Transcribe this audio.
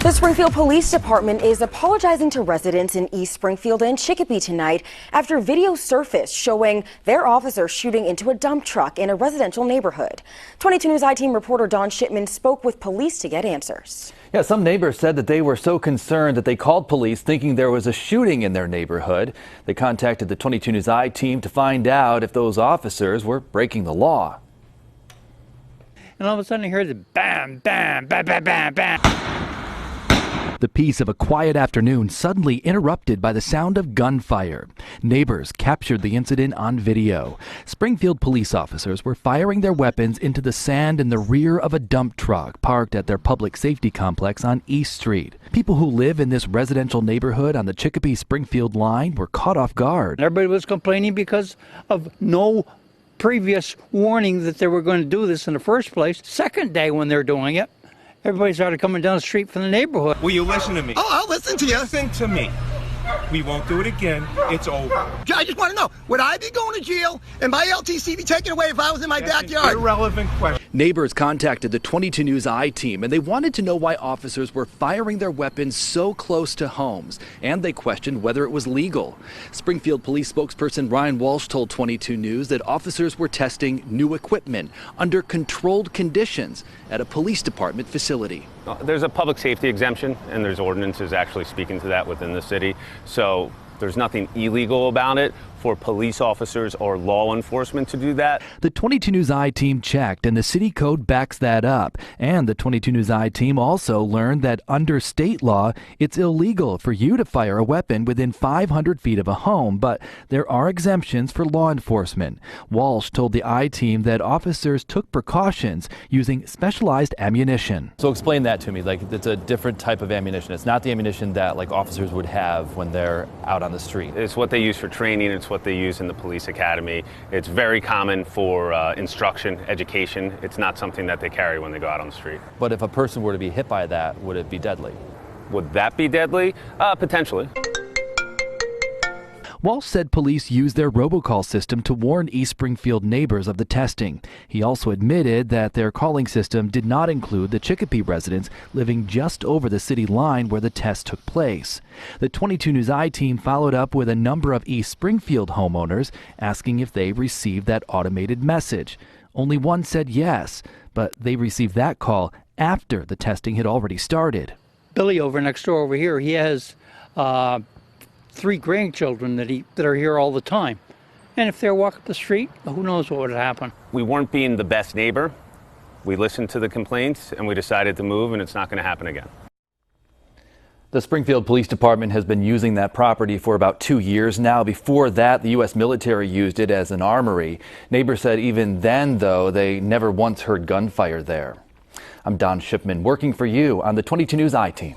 The Springfield Police Department is apologizing to residents in East Springfield and Chicopee tonight after video surfaced showing their officer shooting into a dump truck in a residential neighborhood. 22 News I-Team reporter Don Shipman spoke with police to get answers. Yeah, some neighbors said that they were so concerned that they called police thinking there was a shooting in their neighborhood. They contacted the 22 News I-Team to find out if those officers were breaking the law. And all of a sudden I heard the bam, bam, bam, bam, bam, bam. The peace of a quiet afternoon suddenly interrupted by the sound of gunfire. Neighbors captured the incident on video. Springfield police officers were firing their weapons into the sand in the rear of a dump truck parked at their public safety complex on East Street. People who live in this residential neighborhood on the Chicopee-Springfield line were caught off guard. Everybody was complaining because of no previous warning that they were going to do this in the first place. Second day when they're doing it, everybody started coming down the street from the neighborhood. Will you listen to me? Oh, I'll listen to you. Listen to me. We won't do it again. It's over. I just want to know, would I be going to jail and my LTC be taken away if I was in my backyard? An irrelevant question. Neighbors contacted the 22 News I-Team, and they wanted to know why officers were firing their weapons so close to homes, and they questioned whether it was legal. Springfield Police spokesperson Ryan Walsh told 22 News that officers were testing new equipment under controlled conditions at a police department facility. There's a public safety exemption, and there's ordinances actually speaking to that within the city. So there's nothing illegal about it for police officers or law enforcement to do that. The 22 News I-Team checked, and the city code backs that up. And the 22 News I-Team also learned that under state law, it's illegal for you to fire a weapon within 500 feet of a home, but there are exemptions for law enforcement. Walsh told the I-Team that officers took precautions using specialized ammunition. So explain that to me. Like, it's a different type of ammunition. It's not the ammunition that like officers would have when they're out on the street. It's what they use for training. It's what they use in the police academy. It's very common for instruction, education. It's not something that they carry when they go out on the street. But if a person were to be hit by that, would it be deadly? Would that be deadly? Potentially. Walsh said police used their robocall system to warn East Springfield neighbors of the testing. He also admitted that their calling system did not include the Chicopee residents living just over the city line where the test took place. The 22 News I-Team followed up with a number of East Springfield homeowners asking if they received that automated message. Only one said yes, but they received that call after the testing had already started. Billy over next door over here, he has 3 grandchildren that are here all the time. And if they're walking the street, who knows what would happen. We weren't being the best neighbor. We listened to the complaints and we decided to move, and it's not going to happen again. The Springfield Police Department has been using that property for about 2 years now. Before that, the U.S. military used it as an armory. Neighbors said even then, though, they never once heard gunfire there. I'm Don Shipman, working for you on the 22 News I-Team.